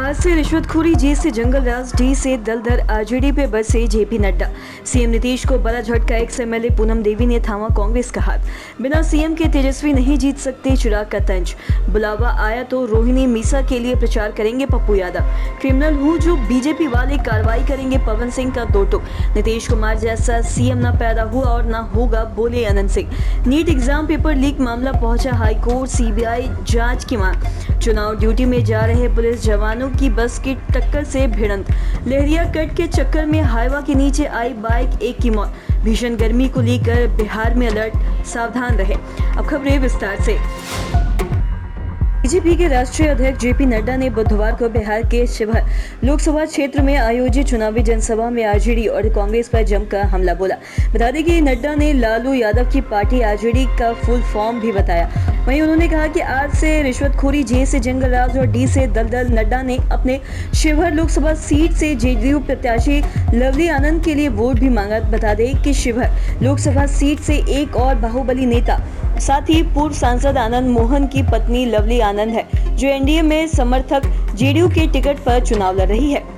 आज से रिश्वतखोरी जे से जंगल राज, डी से दलदल आरजेडी पे बरसे जेपी नड्डा। सीएम नीतीश को बड़ा झटका, एक्स-एमएलए पूनम देवी ने थामा कांग्रेस का हाथ। बिना सीएम के तेजस्वी नहीं जीत सकते, चिराग का तंज। बुलावा आया तो रोहिणी मीसा के लिए प्रचार करेंगे पप्पू यादव। क्रिमिनल हूँ जो बीजेपी वाले कार्रवाई करेंगे, पवन सिंह का दो टूक। नीतीश कुमार जैसा सीएम न पैदा हुआ और न होगा, बोले Anant Singh. NEET exam paper leak मामला पहुंचा हाईकोर्ट, सीबीआई जांच की मांग। चुनाव ड्यूटी में जा रहे पुलिस जवानों की बस की टक्कर से भिड़ंत। लहरिया कट के चक्कर में हाईवा के नीचे आई बाइक, एक की मौत। भीषण गर्मी को लेकर बिहार में अलर्ट, सावधान रहे। अब खबरें विस्तार से। बीजेपी के राष्ट्रीय अध्यक्ष जेपी नड्डा ने बुधवार को बिहार के शिवहर लोकसभा क्षेत्र में आयोजित चुनावी जनसभा में आरजेडी और कांग्रेस पर जमकर हमला बोला। बता दें कि नड्डा ने लालू यादव की पार्टी आरजेडी का फुल फॉर्म भी बताया। वहीं उन्होंने कहा कि आज से रिश्वतखोरी, जे से जंगल राज और डी से दलदल। नड्डा ने अपने शिवहर लोकसभा सीट से जेडीयू प्रत्याशी लवली आनंद के लिए वोट भी मांगा। बता दें कि शिवहर लोकसभा सीट से एक और बाहुबली नेता, साथ ही पूर्व सांसद आनंद मोहन की पत्नी लवली आनंद है, जो एनडीए में समर्थक जेडीयू के टिकट पर चुनाव लड़ रही है।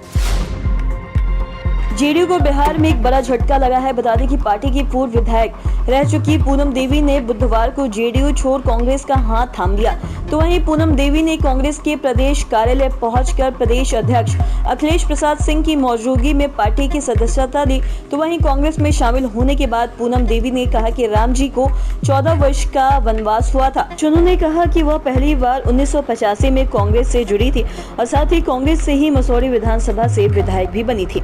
जेडीयू को बिहार में एक बड़ा झटका लगा है। बता दें कि पार्टी की पूर्व विधायक रह चुकी पूनम देवी ने बुधवार को जेडीयू छोड़ कांग्रेस का हाथ थाम लिया। तो वहीं पूनम देवी ने कांग्रेस के प्रदेश कार्यालय पहुंचकर प्रदेश अध्यक्ष अखिलेश प्रसाद सिंह की मौजूदगी में पार्टी की सदस्यता ली। तो वहीं कांग्रेस में शामिल होने के बाद पूनम देवी ने कहा कि राम जी को 14 वर्ष का वनवास हुआ था। उन्होंने कहा कि वह पहली बार 1985 में कांग्रेस से जुड़ी थी और साथ ही कांग्रेस से ही मसौरी विधानसभा से विधायक भी बनी थी।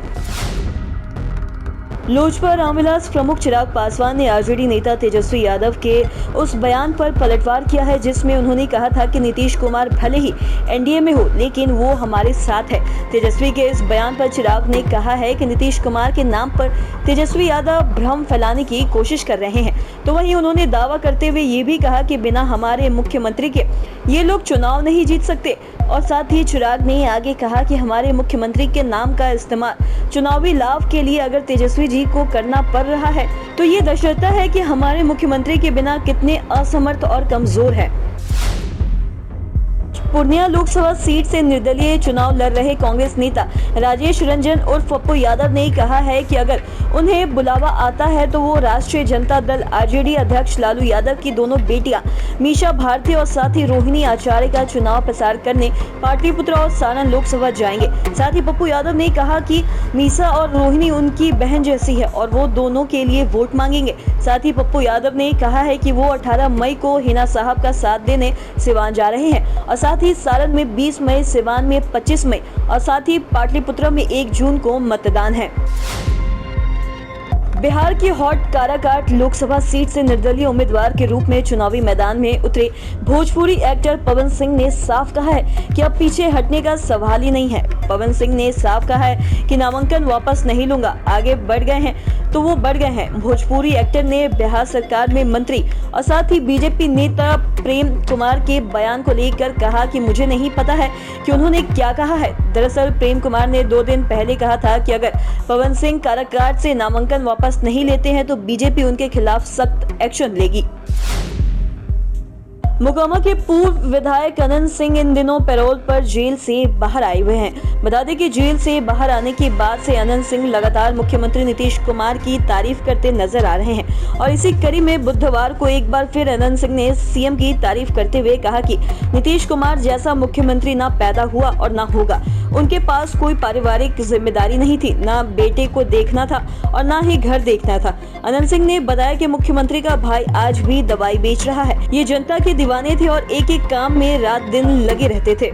लोजपा रामविलास प्रमुख चिराग पासवान ने आरजेडी नेता तेजस्वी यादव के उस बयान पर पलटवार किया है, जिसमें उन्होंने कहा था कि नीतीश कुमार भले ही एनडीए में हो, लेकिन वो हमारे साथ है। तेजस्वी के इस बयान पर चिराग ने कहा है कि नीतीश कुमार के नाम पर तेजस्वी यादव भ्रम फैलाने की कोशिश कर रहे हैं। तो वहीं उन्होंने दावा करते हुए ये भी कहा कि बिना हमारे मुख्यमंत्री के ये लोग चुनाव नहीं जीत सकते। और साथ ही चिराग ने आगे कहा कि हमारे मुख्यमंत्री के नाम का इस्तेमाल चुनावी लाभ के लिए अगर तेजस्वी जी को करना पड़ रहा है, तो ये दर्शाता है कि हमारे मुख्यमंत्री के बिना कितने असमर्थ और कमजोर है। पूर्णिया लोकसभा सीट से निर्दलीय चुनाव लड़ रहे कांग्रेस नेता राजेश रंजन उर्फ पप्पू यादव ने कहा है कि अगर उन्हें बुलावा आता है तो वो राष्ट्रीय जनता दल आरजेडी अध्यक्ष लालू यादव की दोनों बेटियां मीसा भारती और साथ ही रोहिणी आचार्य का चुनाव प्रसार करने पाटलिपुत्र और सारण लोकसभा जाएंगे। साथ ही पप्पू यादव ने कहा कि मीसा और रोहिणी उनकी बहन जैसी है और वो दोनों के लिए वोट मांगेंगे। साथ ही पप्पू यादव ने कहा है कि वो 18 मई को हिना साहब का साथ देने सिवान जा रहे हैं और साथ ही सारण में 20 मई, सिवान में 25 मई और साथ ही पाटलिपुत्र में 1 जून को मतदान है। बिहार की हॉट काराकाट लोकसभा सीट से निर्दलीय उम्मीदवार के रूप में चुनावी मैदान में उतरे भोजपुरी एक्टर पवन सिंह ने साफ कहा है कि अब पीछे हटने का सवाल ही नहीं है। पवन सिंह ने साफ कहा है कि नामांकन वापस नहीं लूंगा, आगे बढ़ गए हैं तो वो बढ़ गए हैं। भोजपुरी एक्टर ने बिहार सरकार में मंत्री और साथ ही बीजेपी नेता प्रेम कुमार के बयान को लेकर कहा कि मुझे नहीं पता है कि उन्होंने क्या कहा है। दरअसल प्रेम कुमार ने 2 दिन पहले कहा था कि अगर पवन सिंह काराकाट से नामांकन वापस नहीं लेते हैं तो बीजेपी उनके खिलाफ सख्त एक्शन लेगी। मोकामा के पूर्व विधायक अनंत सिंह इन दिनों पैरोल पर जेल से बाहर आए हुए हैं। बता दें कि जेल से बाहर आने के बाद से अनंत सिंह लगातार मुख्यमंत्री नीतीश कुमार की तारीफ करते नजर आ रहे हैं और इसी कड़ी में बुधवार को एक बार फिर अनंत सिंह ने सीएम की तारीफ करते हुए कहा कि नीतीश कुमार जैसा मुख्यमंत्री ना पैदा हुआ और ना होगा। उनके पास कोई पारिवारिक जिम्मेदारी नहीं थी, ना बेटे को देखना था और ना ही घर देखना था। अनंत सिंह ने बताया कि मुख्यमंत्री का भाई आज भी दवाई बेच रहा है। ये जनता के दीवाने थे और एक एक काम में रात दिन लगे रहते थे।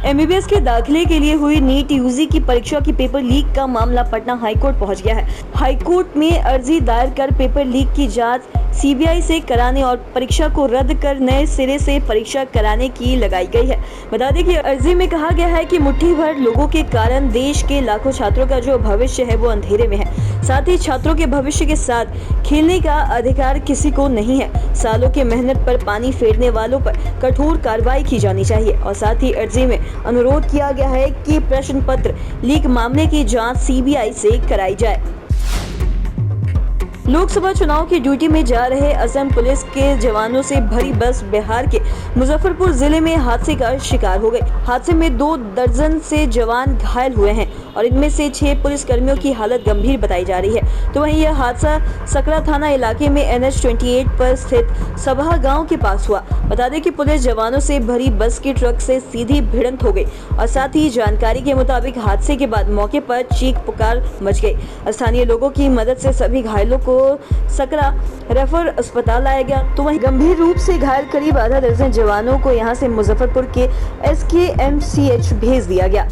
एमबीबीएस के दाखिले के लिए हुई नीट यूजी की परीक्षा की पेपर लीक का मामला पटना हाईकोर्ट पहुंच गया है। हाईकोर्ट में अर्जी दायर कर पेपर लीक की जांच सीबीआई से कराने और परीक्षा को रद्द कर नए सिरे से परीक्षा कराने की लगाई गई है। बता दें कि अर्जी में कहा गया है कि मुट्ठी भर लोगों के कारण देश के लाखों छात्रों का जो भविष्य है वो अंधेरे में है। साथ ही छात्रों के भविष्य के साथ खेलने का अधिकार किसी को नहीं है। सालों की मेहनत पर पानी फेरने वालों पर कठोर कार्रवाई की जानी चाहिए। और साथ ही अर्जी में अनुरोध किया गया है कि प्रश्न पत्र लीक मामले की जाँच सीबीआई से कराई जाए। लोकसभा चुनाव की ड्यूटी में जा रहे असम पुलिस के जवानों से भरी बस बिहार के मुजफ्फरपुर जिले में हादसे का शिकार हो गई। हादसे में 2 दर्जन से जवान घायल हुए हैं और इनमें से 6 पुलिसकर्मियों की हालत गंभीर बताई जा रही है। तो वहीं यह हादसा सकरा थाना इलाके में NH 28 पर स्थित सबहा गांव के पास हुआ। बता दें कि पुलिस जवानों से भरी बस की ट्रक से सीधी भिड़ंत हो गई और साथ ही जानकारी के मुताबिक हादसे के बाद मौके पर चीख पुकार मच गई। स्थानीय लोगों की मदद से सभी घायलों को सकरा रेफर अस्पताल लाया गया। तो वहीं गंभीर रूप से घायल करीब आधा दर्जन जवानों को यहां से मुजफ्फरपुर के SKMCH भेज दिया गया।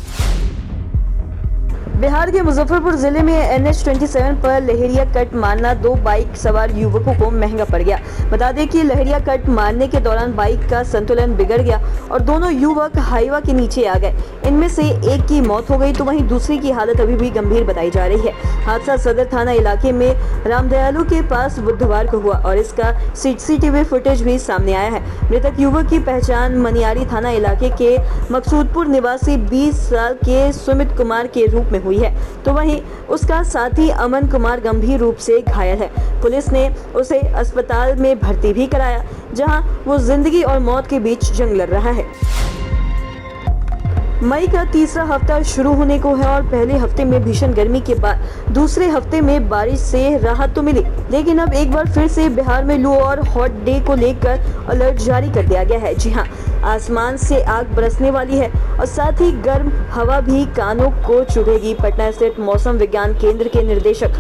बिहार के मुजफ्फरपुर जिले में NH 27 पर लहरिया कट मारना 2 बाइक सवार युवकों को महंगा पड़ गया। बता दें कि लहरिया कट मारने के दौरान बाइक का संतुलन बिगड़ गया और दोनों युवक हाईवा के नीचे आ गए। इनमें से एक की मौत हो गई तो वहीं दूसरी की हालत अभी भी गंभीर बताई जा रही है। हादसा सदर थाना इलाके में रामदयालु के पास बुधवार को हुआ और इसका CCTV फुटेज भी सामने आया है। मृतक युवक की पहचान मनियारी थाना इलाके के मकसूदपुर निवासी 20 साल के सुमित कुमार के रूप में हुई है। तो वहीं उसका साथी अमन कुमार गंभीर रूप से घायल है। पुलिस ने उसे अस्पताल में भर्ती भी कराया, जहां वो जिंदगी और मौत के बीच जंग लड़ रहा है। मई का तीसरा हफ्ता शुरू होने को है और पहले हफ्ते में भीषण गर्मी के बाद दूसरे हफ्ते में बारिश से राहत तो मिली, लेकिन अब एक बार फिर से बिहार में लू और हॉट डे को लेकर अलर्ट जारी कर दिया गया है। जी हां, आसमान से आग बरसने वाली है और साथ ही गर्म हवा भी कानों को चुभेगी। पटना स्थित मौसम विज्ञान केंद्र के निदेशक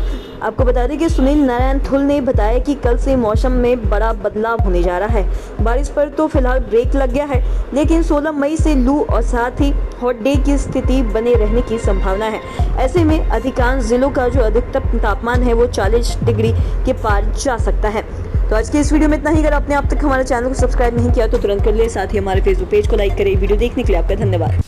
आपको बता दें कि सुनील नारायण थुल ने बताया कि कल से मौसम में बड़ा बदलाव होने जा रहा है। बारिश पर तो फिलहाल ब्रेक लग गया है, लेकिन 16 मई से लू और साथ ही हॉट डे की स्थिति बने रहने की संभावना है। ऐसे में अधिकांश जिलों का जो अधिकतम तापमान है वो 40 डिग्री के पार जा सकता है। तो आज के इस वीडियो में इतना ही। अगर आपने अब तक हमारे चैनल को सब्सक्राइब नहीं किया तो तुरंत कर ले, साथ ही हमारे फेसबुक पेज को लाइक करें। वीडियो देखने के लिए आपका धन्यवाद।